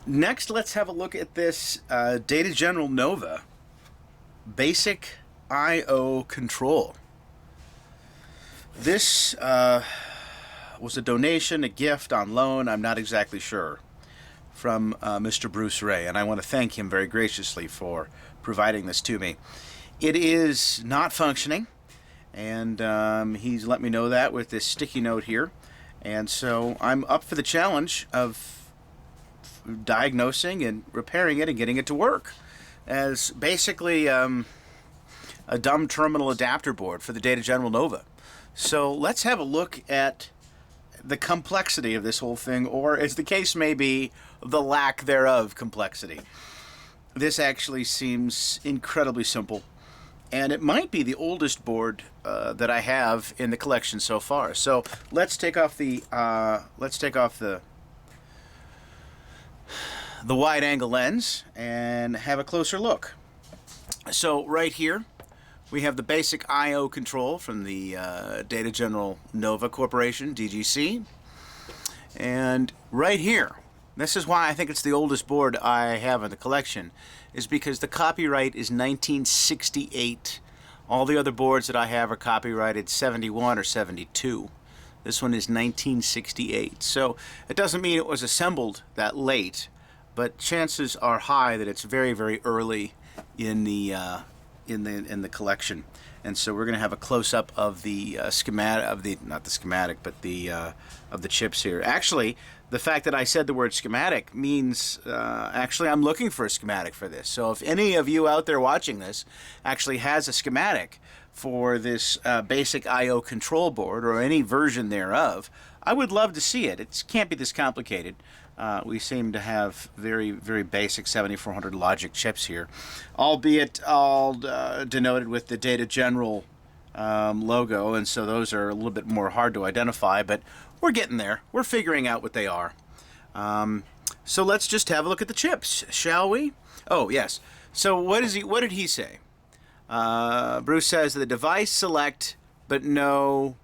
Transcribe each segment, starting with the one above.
Next, let's have a look at this Data General Nova Basic I/O Control. This was a donation, a gift on loan, I'm not exactly sure, from Mr. Bruce Ray, and I want to thank him very graciously for providing this to me. It is not functioning, and he's let me know that with this sticky note here, and so I'm up for the challenge of diagnosing and repairing it and getting it to work as basically a dumb terminal adapter board for the Data General Nova. So let's have a look at the complexity of this whole thing, or as the case may be, the lack thereof complexity. This actually seems incredibly simple, and it might be the oldest board that I have in the collection so far. So let's take off the wide angle lens and have a closer look. So right here we have the basic I/O control from the Data General Nova Corporation, DGC. And right here, this is why I think it's the oldest board I have in the collection, is because the copyright is 1968. All the other boards that I have are copyrighted 71 or 72. This one is 1968. So it doesn't mean it was assembled that late, but chances are high that it's very, very early in the collection. And so we're going to have a close-up of the schematic of the of the chips here. Actually, the fact that I said the word schematic means actually I'm looking for a schematic for this. So if any of you out there watching this actually has a schematic for this basic I/O control board or any version thereof, I would love to see it. It can't be this complicated. We seem to have very, very basic 7400 logic chips here, albeit all denoted with the Data General logo, and so those are a little bit more hard to identify, but we're getting there. We're figuring out what they are. So let's just have a look at the chips, shall we? Oh, yes. So what did he say? Bruce says the device select but no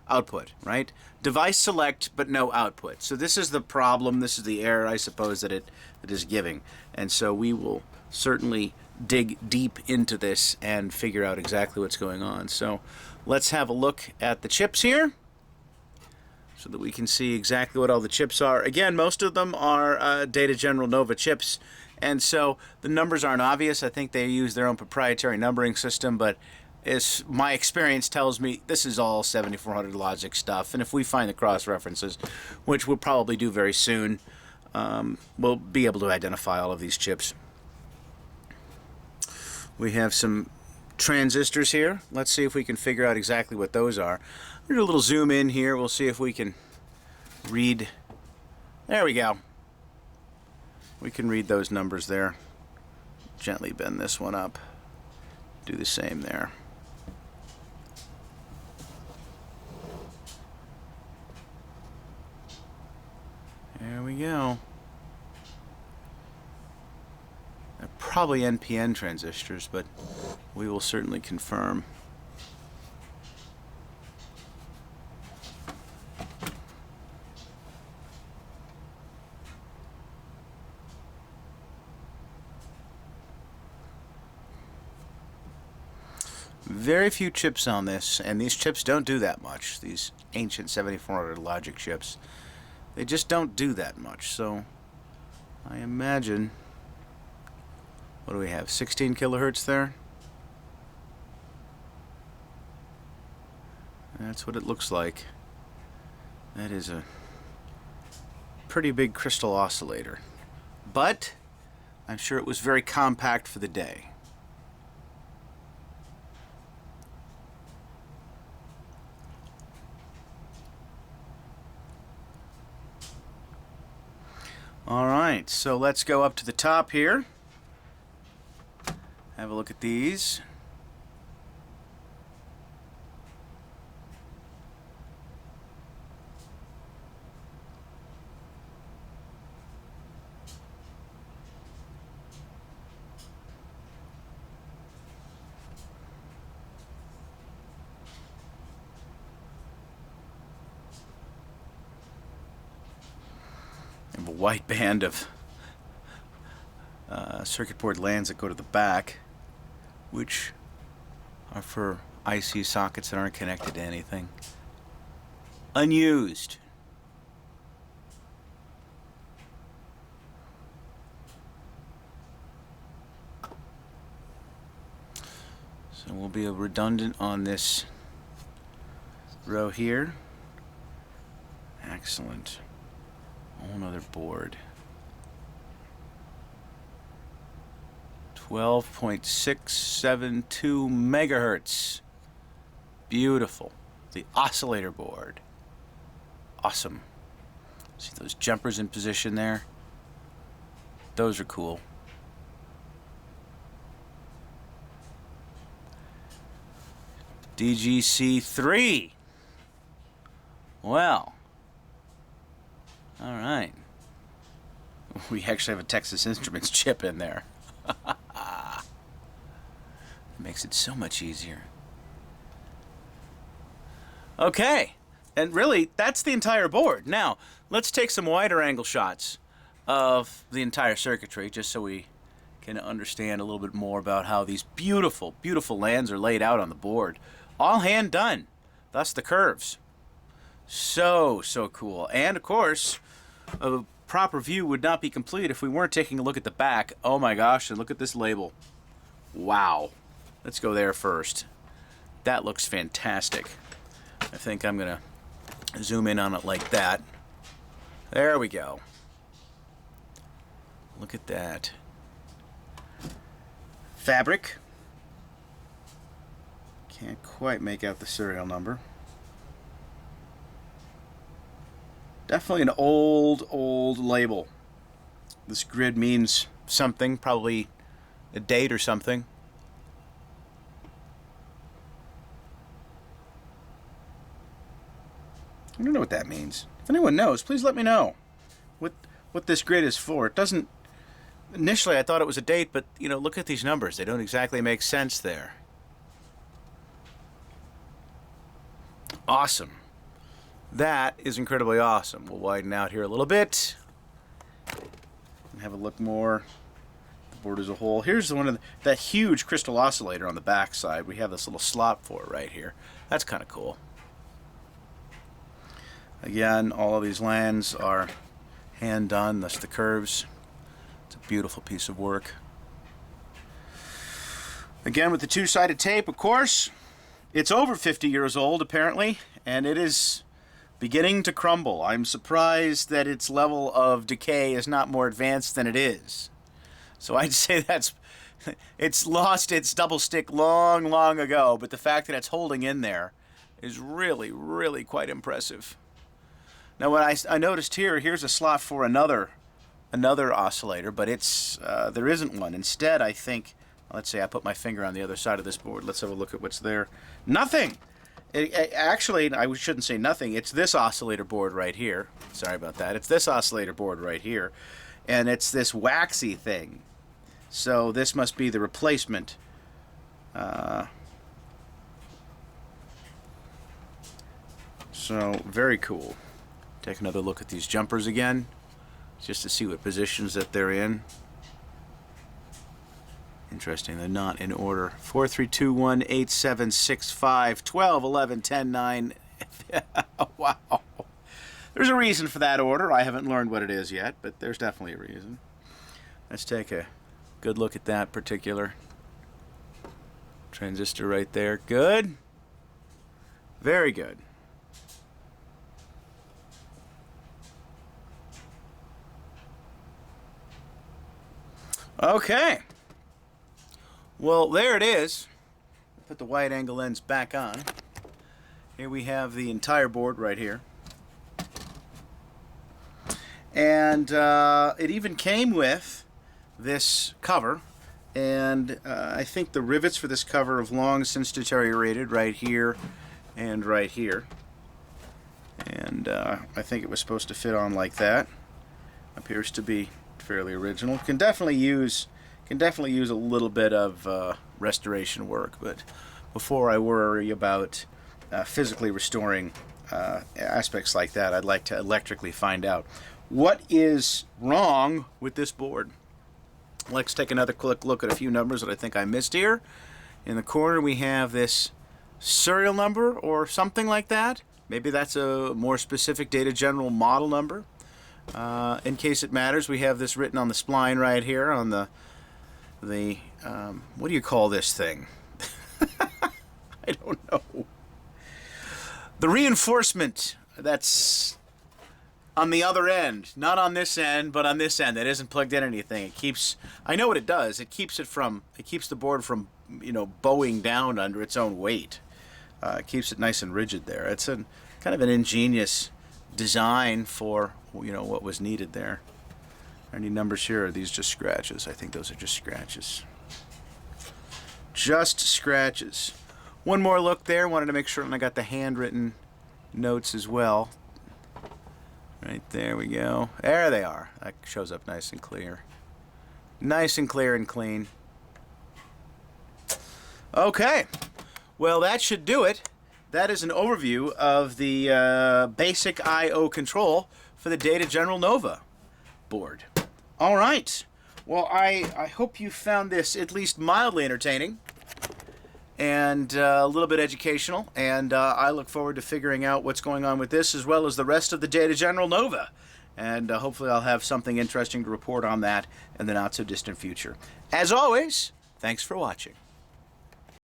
output, right? Device select but no output. So this is the problem, this is the error, I suppose, that it is giving. And so we will certainly dig deep into this and figure out exactly what's going on. So let's have a look at the chips here so that we can see exactly what all the chips are. Again, most of them are Data General Nova chips, and so the numbers aren't obvious. I think they use their own proprietary numbering system, but as my experience tells me, this is all 7400 logic stuff, and if we find the cross references, which we'll probably do very soon, we'll be able to identify all of these chips. We have some transistors here. Let's see if we can figure out exactly what those are. We'll do a little zoom in here. We'll see if we can read. There we go. We can read those numbers there. Gently bend this one up. Do the same there. There we go. They're probably NPN transistors, but we will certainly confirm. Very few chips on this, and these chips don't do that much. These ancient 7400 logic chips, they just don't do that much. So I imagine, what do we have, 16 kilohertz there? That's what it looks like. That is a pretty big crystal oscillator, but I'm sure it was very compact for the day. Alright, so let's go up to the top here. Have a look at these. white band of circuit board lands that go to the back, which are for IC sockets that aren't connected to anything. Unused. So we'll be redundant on this row here. Excellent. Whole another board. 12.672 megahertz. Beautiful. The oscillator board. Awesome. See those jumpers in position there? Those are cool. DGC3. Well. All right. We actually have a Texas Instruments chip in there. Makes it so much easier. Okay. And really, that's the entire board. Now, let's take some wider angle shots of the entire circuitry just so we can understand a little bit more about how these beautiful, beautiful lands are laid out on the board. All hand done. Thus the curves. So cool. And of course, a proper view would not be complete if we weren't taking a look at the back. Oh my gosh, and look at this label. Wow. Let's go there first. That looks fantastic. I think I'm going to zoom in on it like that. There we go. Look at that. Fabric. Can't quite make out the serial number. Definitely an old label. This grid means something, probably a date or something. I don't know what that means. If anyone knows, please let me know what this grid is for. It doesn't... Initially, I thought it was a date, but, you know, look at these numbers. They don't exactly make sense there. Awesome. That is incredibly awesome. We'll widen out here a little bit and have a look more at the board as a whole. Here's that huge crystal oscillator on the back side. We have this little slot for it right here. That's kind of cool. Again, all of these lands are hand done, thus the curves. It's a beautiful piece of work. Again, with the two-sided tape, of course, it's over 50 years old apparently, and it is beginning to crumble. I'm surprised that its level of decay is not more advanced than it is. So I'd say it's lost its double stick long ago, but the fact that it's holding in there is really quite impressive. Now what I noticed here's a slot for another oscillator, but it's there isn't one. Instead, I think, let's say I put my finger on the other side of this board. Let's have a look at what's there. Nothing! Actually, I shouldn't say nothing. It's this oscillator board right here. Sorry about that. It's this oscillator board right here. And it's this waxy thing. So this must be the replacement. So, very cool. Take another look at these jumpers again, just to see what positions that they're in. Interesting, they're not in order. 4, 3, 2, 1, 8, 7, 6, 5, 12, 11, 10, 9. Wow. There's a reason for that order. I haven't learned what it is yet, but there's definitely a reason. Let's take a good look at that particular transistor right there. Good. Very good. Okay. Well, there it is. Put the wide angle lens back on. Here we have the entire board right here. And it even came with this cover. And I think the rivets for this cover have long since deteriorated right here and right here. And I think it was supposed to fit on like that. Appears to be fairly original. Can definitely use a little bit of restoration work, but before I worry about physically restoring aspects like that, I'd like to electrically find out what is wrong with this board. Let's take another quick look at a few numbers that I think I missed here. In the corner we have this serial number or something like that. Maybe that's a more specific Data General model number. In case it matters, we have this written on the spline right here on the what do you call this thing? I don't know. The reinforcement that's on the other end, not on this end, but on this end that isn't plugged in anything. It keeps, I know what it does. It keeps the board from, bowing down under its own weight. It keeps it nice and rigid there. It's kind of an ingenious design for, what was needed there. Are any numbers here? Or are these just scratches? I think those are just scratches. Just scratches. One more look there. Wanted to make sure I got the handwritten notes as well. Right there we go. There they are. That shows up nice and clear. Nice and clear and clean. Okay. Well, that should do it. That is an overview of the basic I/O control for the Data General Nova board. All right. Well, I hope you found this at least mildly entertaining and a little bit educational, and I look forward to figuring out what's going on with this as well as the rest of the Data General Nova, and hopefully I'll have something interesting to report on that in the not so distant future. As always, thanks for watching.